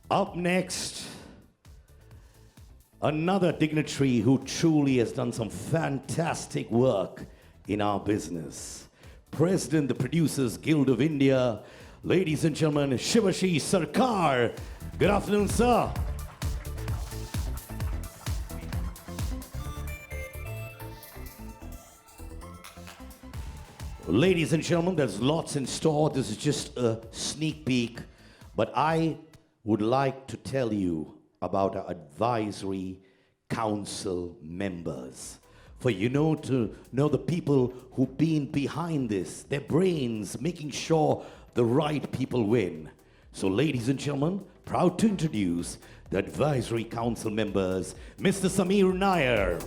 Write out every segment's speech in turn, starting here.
Up next, another dignitary who truly has done some fantastic work in our business. President, the Producers Guild of India, ladies and gentlemen, Shibashish Sarkar. Good afternoon, sir. Ladies and gentlemen, there's lots in store. This is just a sneak peek, but I would like to tell you about our advisory council members. For to know the people who've been behind this, their brains, making sure the right people win. So ladies and gentlemen, proud to introduce the advisory council members, Mr. Samir Nair,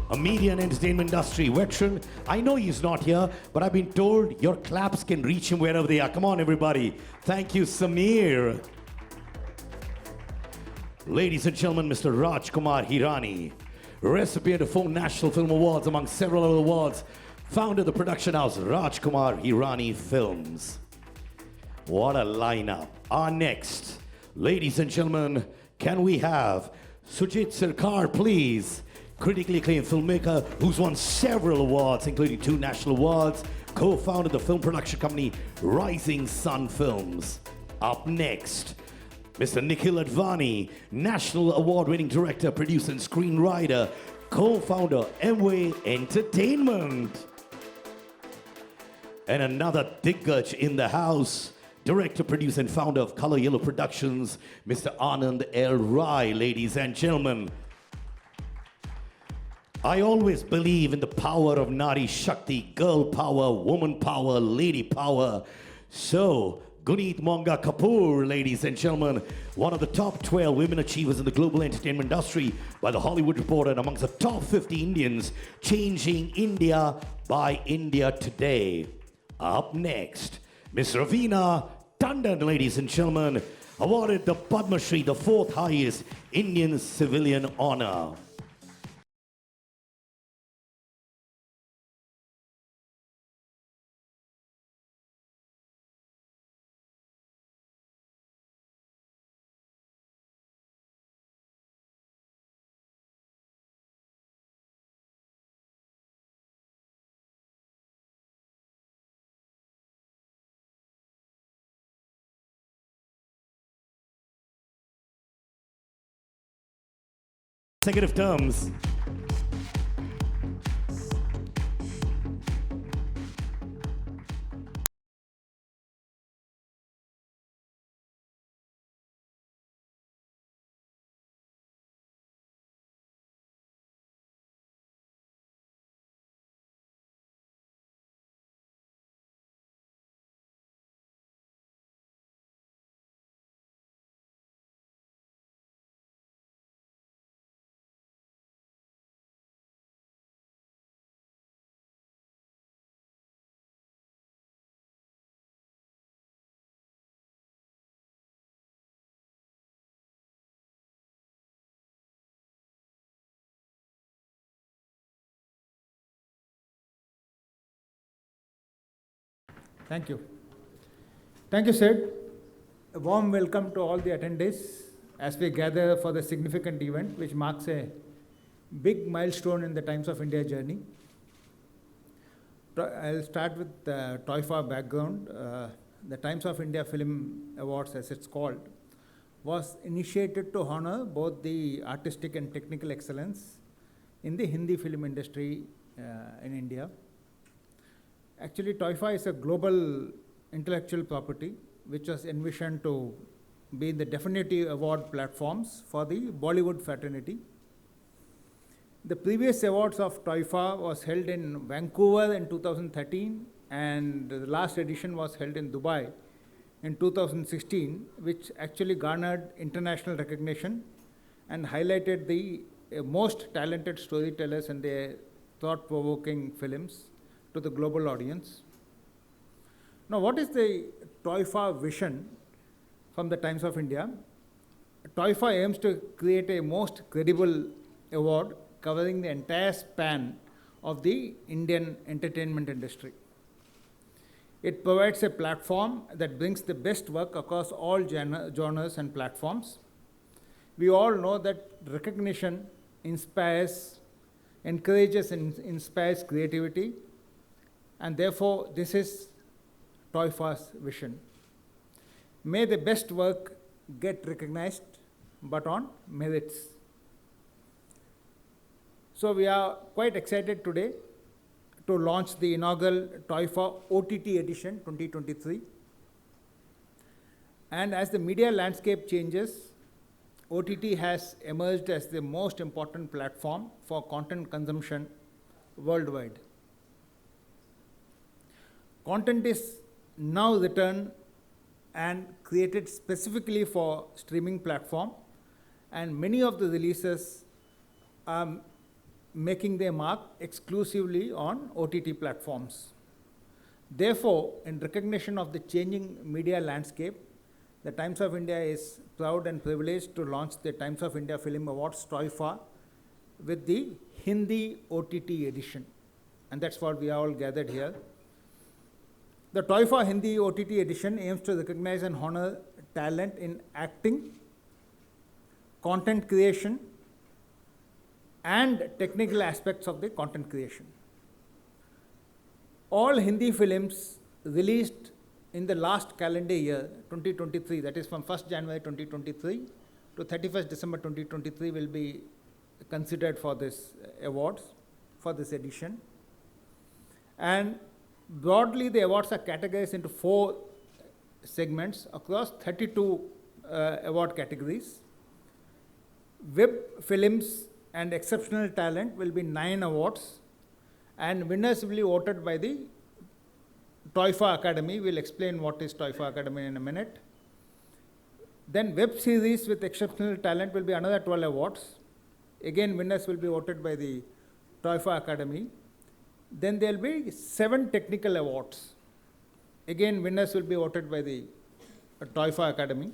a media and entertainment industry veteran. I know he's not here, but I've been told your claps can reach him wherever they are. Come on, everybody. Thank you, Samir. Ladies and gentlemen, Mr. Rajkumar Hirani, recipient of 4 National Film Awards among several other awards, founder of the production house Rajkumar Hirani Films. What a lineup. Our next, ladies and gentlemen, can we have Sujit Sarkar, please? Critically acclaimed filmmaker who's won several awards, including 2 national awards, co-founded the film production company Rising Sun Films. Up next, Mr. Nikhil Advani, national award-winning director, producer, and screenwriter, co-founder Amway Entertainment. And another Diggaj in the house, director, producer, and founder of Color Yellow Productions, Mr. Anand L. Rai, ladies and gentlemen. I always believe in the power of Nari Shakti, girl power, woman power, lady power. So, Guneet Monga Kapur, ladies and gentlemen, one of the top 12 women achievers in the global entertainment industry by The Hollywood Reporter and amongst the top 50 Indians changing India by India today. Up next, Miss Ravina Tandon, ladies and gentlemen, awarded the Padma Shri, the 4th highest Indian civilian honor. Consecutive terms. Thank you. Thank you, Sid. A warm welcome to all the attendees as we gather for the significant event which marks a big milestone in the Times of India journey. I'll start with the TOIFA background. The Times of India Film Awards, as it's called, was initiated to honor both the artistic and technical excellence in the Hindi film industry in India. Actually, TOIFA is a global intellectual property which was envisioned to be the definitive award platforms for the Bollywood fraternity. The previous awards of TOIFA was held in Vancouver in 2013, and the last edition was held in Dubai in 2016, which actually garnered international recognition and highlighted the most talented storytellers and their thought-provoking films to the global audience. Now, what is the TOIFA vision from the Times of India? TOIFA aims to create a most credible award covering the entire span of the Indian entertainment industry. It provides a platform that brings the best work across all genres and platforms. We all know that recognition inspires, encourages and inspires creativity, and therefore this is TOIFA's vision. May the best work get recognized, but on merits. So we are quite excited today to launch the inaugural TOIFA OTT edition 2023. And as the media landscape changes, OTT has emerged as the most important platform for content consumption worldwide. Content is now written and created specifically for streaming platform, and many of the releases are making their mark exclusively on OTT platforms. Therefore, in recognition of the changing media landscape, the Times of India is proud and privileged to launch the Times of India Film Awards TOIFA with the Hindi OTT edition. And that's what we are all gathered here. The TOIFA Hindi OTT edition aims to recognize and honor talent in acting, content creation, and technical aspects of the content creation. All Hindi films released in the last calendar year, 2023, that is from 1st January 2023 to 31st December 2023, will be considered for this awards, for this edition. And broadly, the awards are categorized into 4 segments across 32 award categories. Web films and exceptional talent will be 9 awards, and winners will be voted by the TOIFA Academy. We'll explain what is TOIFA Academy in a minute. Then web series with exceptional talent will be another 12 awards. Again, winners will be voted by the TOIFA Academy. Then there will be 7 technical awards. Again, winners will be voted by the TOIFA Academy.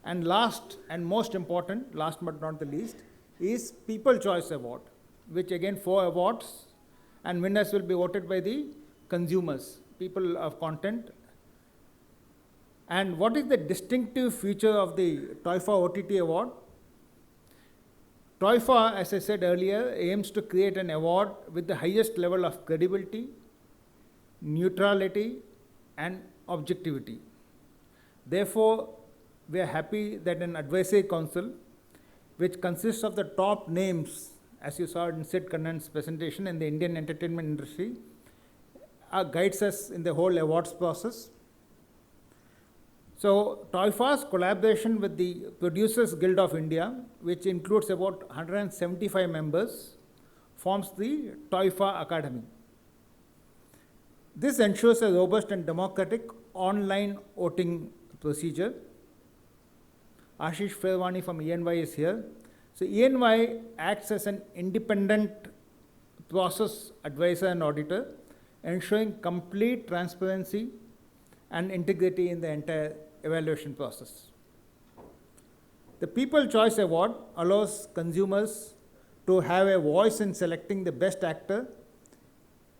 And last and most important, last but not the least, is People Choice Award, which again 4 awards, and winners will be voted by the consumers, people of content. And what is the distinctive feature of the TOIFA OTT award? TOIFA, as I said earlier, aims to create an award with the highest level of credibility, neutrality, and objectivity. Therefore, we are happy that an advisory council, which consists of the top names, as you saw in Sid Kannan's presentation, in the Indian entertainment industry, guides us in the whole awards process. So, TOIFA's collaboration with the Producers Guild of India, which includes about 175 members, forms the TOIFA Academy. This ensures a robust and democratic online voting procedure. Ashish Pherwani from ENY is here. So ENY acts as an independent process advisor and auditor, ensuring complete transparency and integrity in the entire evaluation process. The People Choice Award allows consumers to have a voice in selecting the best actor,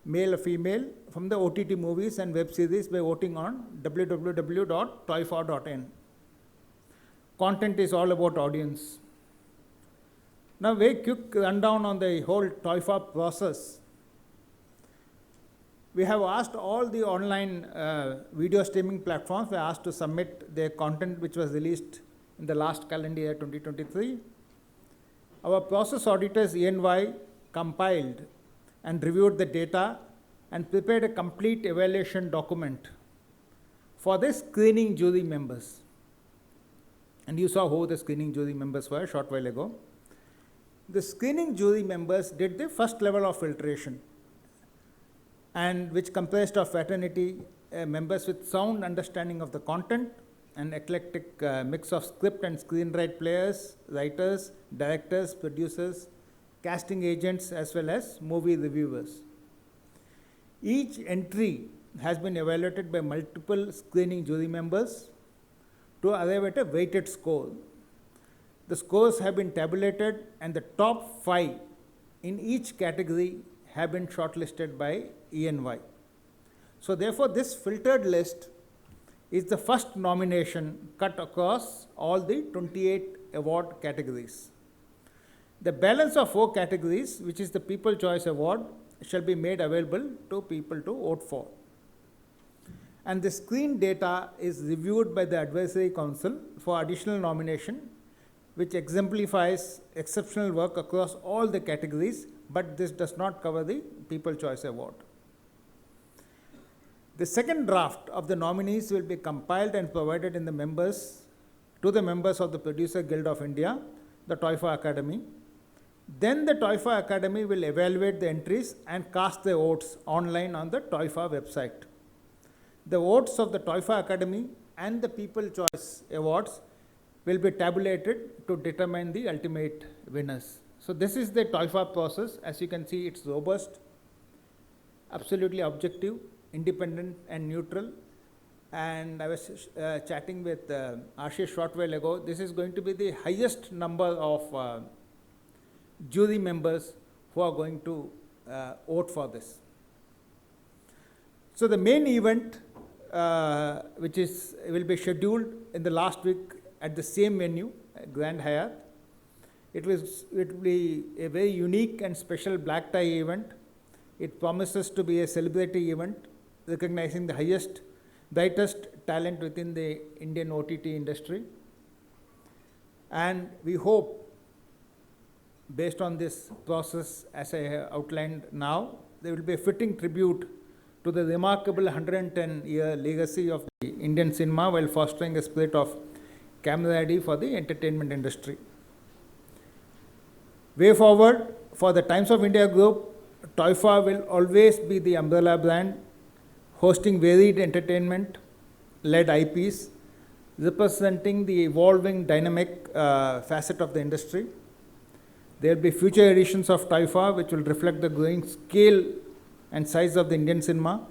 male or female, from the OTT movies and web series by voting on www.toifa.in. Content is all about audience. Now, very quick rundown on the whole TOIFA process. We have asked all the online video streaming platforms, we are asked to submit their content which was released in the last calendar year 2023. Our process auditors ENY compiled and reviewed the data and prepared a complete evaluation document for the screening jury members. And you saw who the screening jury members were a short while ago. The screening jury members did the first level of filtration, and which comprised of fraternity members with sound understanding of the content, an eclectic mix of script and screenwrite players, writers, directors, producers, casting agents, as well as movie reviewers. Each entry has been evaluated by multiple screening jury members to arrive at a weighted score. The scores have been tabulated, and the top 5 in each category have been shortlisted by ENY. So therefore, this filtered list is the first nomination cut across all the 28 award categories. The balance of 4 categories, which is the People Choice Award, shall be made available to people to vote for. And the screen data is reviewed by the Advisory Council for additional nomination, which exemplifies exceptional work across all the categories, but this does not cover the People Choice Award. The second draft of the nominees will be compiled and provided to the members of the Producer Guild of India, the TOIFA Academy. Then the TOIFA Academy will evaluate the entries and cast the votes online on the TOIFA website. The votes of the TOIFA Academy and the People Choice Awards will be tabulated to determine the ultimate winners. So this is the TOIFA process. As you can see, it's robust, absolutely objective, independent and neutral. And I was chatting with Ashish short while ago. This is going to be the highest number of jury members who are going to vote for this. So the main event, which will be scheduled in the last week at the same venue, Grand Hyatt. It will be a very unique and special black tie event. It promises to be a celebrity event, recognizing the highest, brightest talent within the Indian OTT industry. And we hope, based on this process, as I have outlined now, there will be a fitting tribute to the remarkable 110-year legacy of the Indian cinema while fostering a spirit of camaraderie for the entertainment industry. Way forward, for the Times of India Group, TOIFA will always be the umbrella brand, hosting varied entertainment-led IPs, representing the evolving dynamic facet of the industry. There will be future editions of TOIFA which will reflect the growing scale and size of the Indian cinema,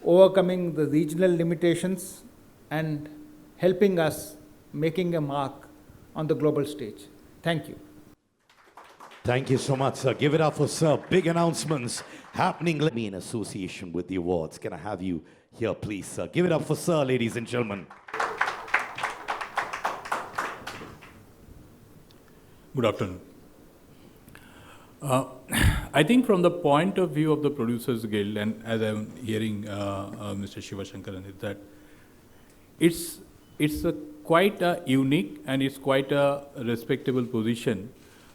overcoming the regional limitations and helping us making a mark on the global stage. Thank you. Thank you so much, sir. Give it up for sir. Big announcements happening in association with the awards. Can I have you here, please, sir? Give it up for sir, ladies and gentlemen. Good afternoon. I think from the point of view of the Producers Guild, and as I'm hearing Mr. Shivashankaran, is that it's quite a unique and it's quite a respectable position,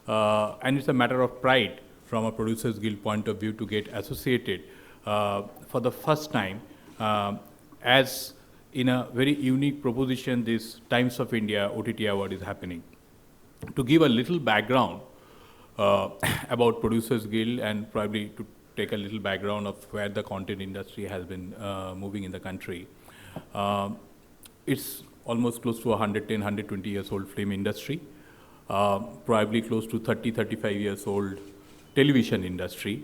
and it's a matter of pride from a Producers Guild point of view to get associated for the first time as in a very unique proposition this Times of India OTT Award is happening. To give a little background about Producers Guild and probably to take a little background of where the content industry has been moving in the country. It's almost close to 110, 120 years old film industry, probably close to 30, 35 years old television industry,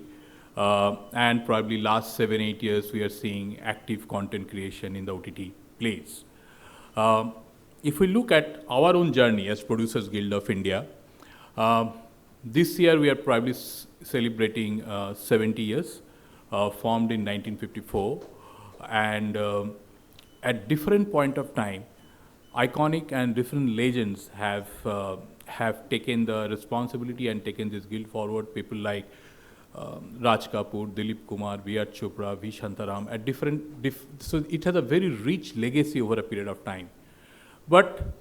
and probably last 7, 8 years we are seeing active content creation in the OTT place. If we look at our own journey as Producers Guild of India, this year we are probably celebrating 70 years, formed in 1954, and at different point of time, iconic and different legends have taken the responsibility and taken this guild forward. People like Raj Kapur, Dilip Kumar, V.R. Chopra, V. Shantaram, at so it has a very rich legacy over a period of time. But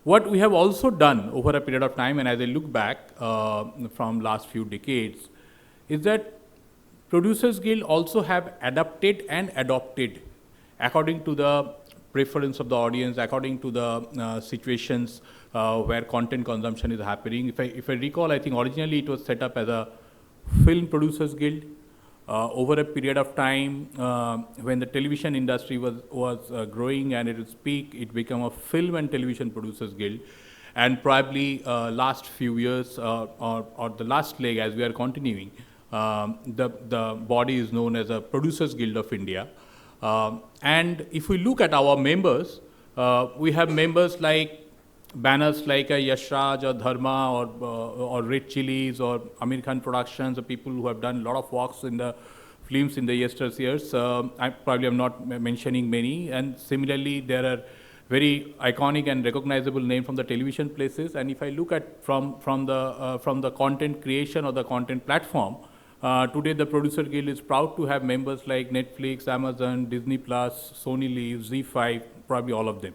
what we have also done over a period of time, and as I look back from last few decades, is that Producers Guild also have adapted and adopted according to the preference of the audience, according to the situations where content consumption is happening. If I recall, I think originally it was set up as a Film Producers Guild. Over a period of time, when the television industry was growing and at its peak, it became a Film and Television Producers Guild. And probably last few years or the last leg as we are continuing, the body is known as a Producers Guild of India. And if we look at our members, we have members like banners like a Yashraj or Dharma or Red Chilies or Amir Khan Productions, or people who have done a lot of works in the films in the years. I probably am not mentioning many. And similarly, there are very iconic and recognizable names from the television places. And if I look at from the content creation or the content platform, today the Producer Guild is proud to have members like Netflix, Amazon, Disney Plus, Sony Live, Z5, probably all of them.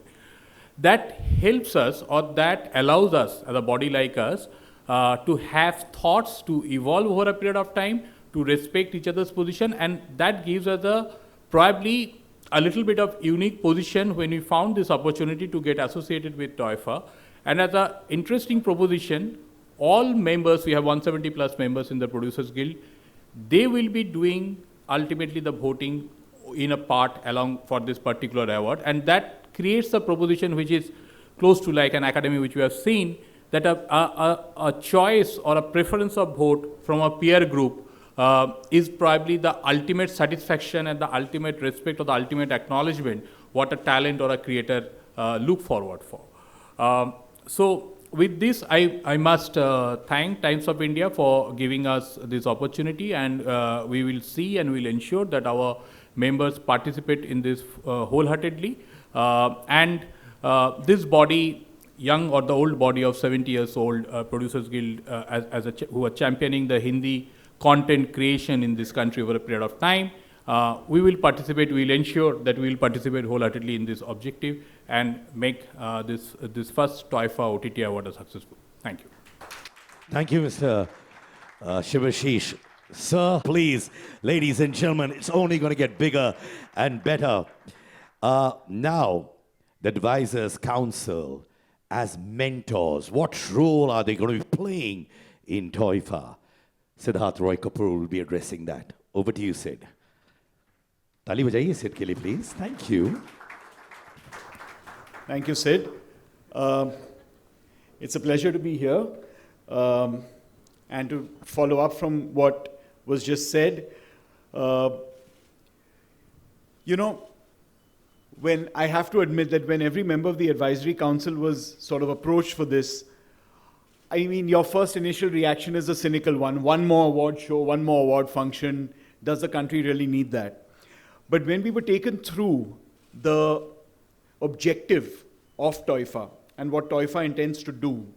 That helps us, or that allows us as a body like us to have thoughts to evolve over a period of time, to respect each other's position, and that gives us probably a little bit of unique position when we found this opportunity to get associated with TOIFA. And as an interesting proposition, all members, we have 170 plus members in the Producers Guild, they will be doing ultimately the voting in a part along for this particular award, and that creates a proposition which is close to like an academy which we have seen, that a choice or a preference of vote from a peer group is probably the ultimate satisfaction and the ultimate respect or the ultimate acknowledgement what a talent or a creator look forward for. So with this, I must thank Times of India for giving us this opportunity, and we will see and will ensure that our members participate in this wholeheartedly. And this body, young or the old body of 70 years old, Producers Guild, who are championing the Hindi content creation in this country over a period of time, we will participate, we will ensure that we will participate wholeheartedly in this objective and make this first TOIFA OTT award a successful. Thank you. Thank you, Mr. Shibashish. Sir, please, ladies and gentlemen, it's only going to get bigger and better. Now, the Advisors Council, as mentors, what role are they going to be playing in TOIFA? Siddharth Roy Kapur will be addressing that. Over to you, Sid. Tali bajaiye Sid ke liye, please. Thank you. Thank you, Sid. It's a pleasure to be here and to follow up from what was just said. When I have to admit that when every member of the advisory council was sort of approached for this, I mean, your first initial reaction is a cynical one. One more award show, one more award function. Does the country really need that? But when we were taken through the objective of TOIFA and what TOIFA intends to do,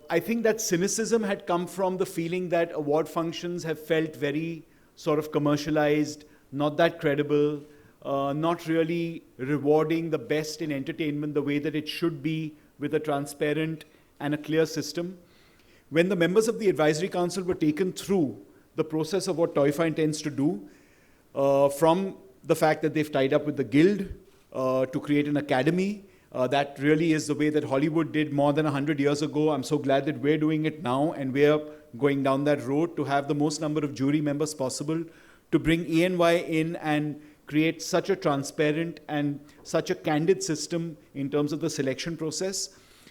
I think that cynicism had come from the feeling that award functions have felt very sort of commercialized, not that credible, not really rewarding the best in entertainment the way that it should be, with a transparent and a clear system. When the members of the advisory council were taken through the process of what TOIFA intends to do, from the fact that they've tied up with the guild to create an academy, that really is the way that Hollywood did more than 100 years ago. I'm so glad that we're doing it now, and we're going down that road to have the most number of jury members possible, to bring ENY in and create such a transparent and such a candid system in terms of the selection process.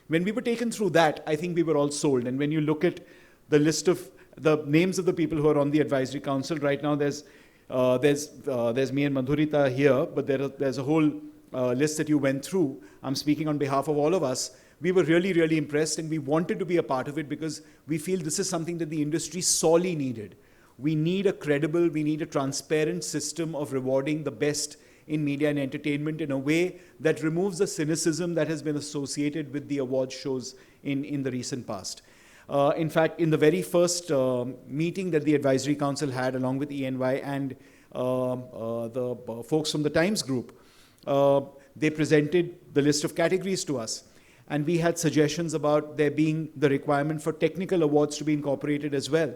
When we were taken through that, I think we were all sold. And when you look at the list of the names of the people who are on the advisory council right now, there's me and Madhurita here, but there's a whole list that you went through. I'm speaking on behalf of all of us. We were really, really impressed, and we wanted to be a part of it because we feel this is something that the industry sorely needed. We need a credible, we need a transparent system of rewarding the best in media and entertainment in a way that removes the cynicism that has been associated with the award shows in the recent past. In fact, in the very first meeting that the Advisory Council had along with ENY and the folks from the Times Group, they presented the list of categories to us. And we had suggestions about there being the requirement for technical awards to be incorporated as well.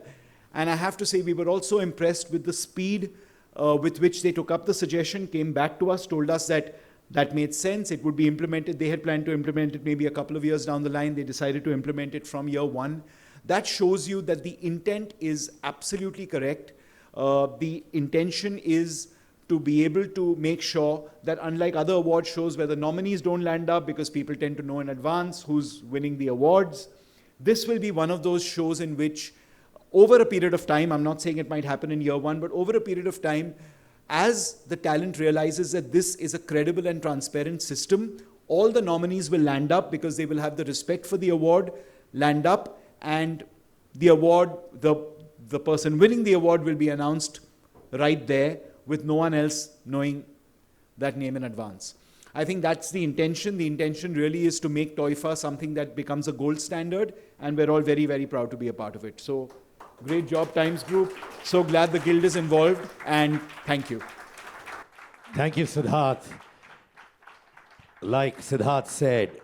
And I have to say, we were also impressed with the speed with which they took up the suggestion, came back to us, told us that that made sense, it would be implemented. They had planned to implement it maybe a couple of years down the line. They decided to implement it from year one. That shows you that the intent is absolutely correct. The intention is to be able to make sure that, unlike other award shows where the nominees don't land up because people tend to know in advance who's winning the awards, this will be one of those shows in which, over a period of time, I'm not saying it might happen in year one, but over a period of time, as the talent realizes that this is a credible and transparent system, all the nominees will land up because they will have the respect for the award, land up, and the award, the person winning the award will be announced right there with no one else knowing that name in advance. I think that's the intention. The intention really is to make TOIFA something that becomes a gold standard, and we're all very, very proud to be a part of it. So, great job, Times Group. So glad the Guild is involved, and thank you. Thank you, Siddharth. Like Siddharth said,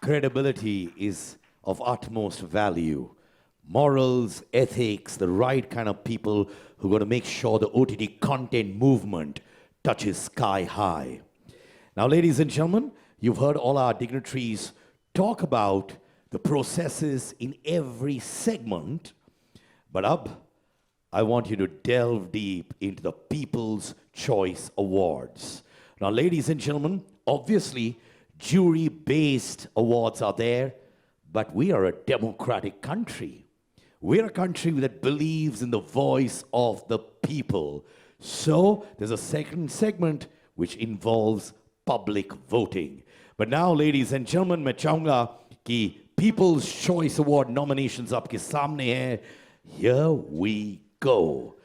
credibility is of utmost value. Morals, ethics, the right kind of people who are going to make sure the OTT content movement touches sky high. Now, ladies and gentlemen, you've heard all our dignitaries talk about the processes in every segment, but I want you to delve deep into the People's Choice Awards. Now, ladies and gentlemen, obviously, jury-based awards are there, but we are a democratic country. We're a country that believes in the voice of the people. So, there's a second segment which involves public voting. But now, ladies and gentlemen, मैं चाहूँगा कि People's Choice Award nominations आपके सामने हैं. Here we go.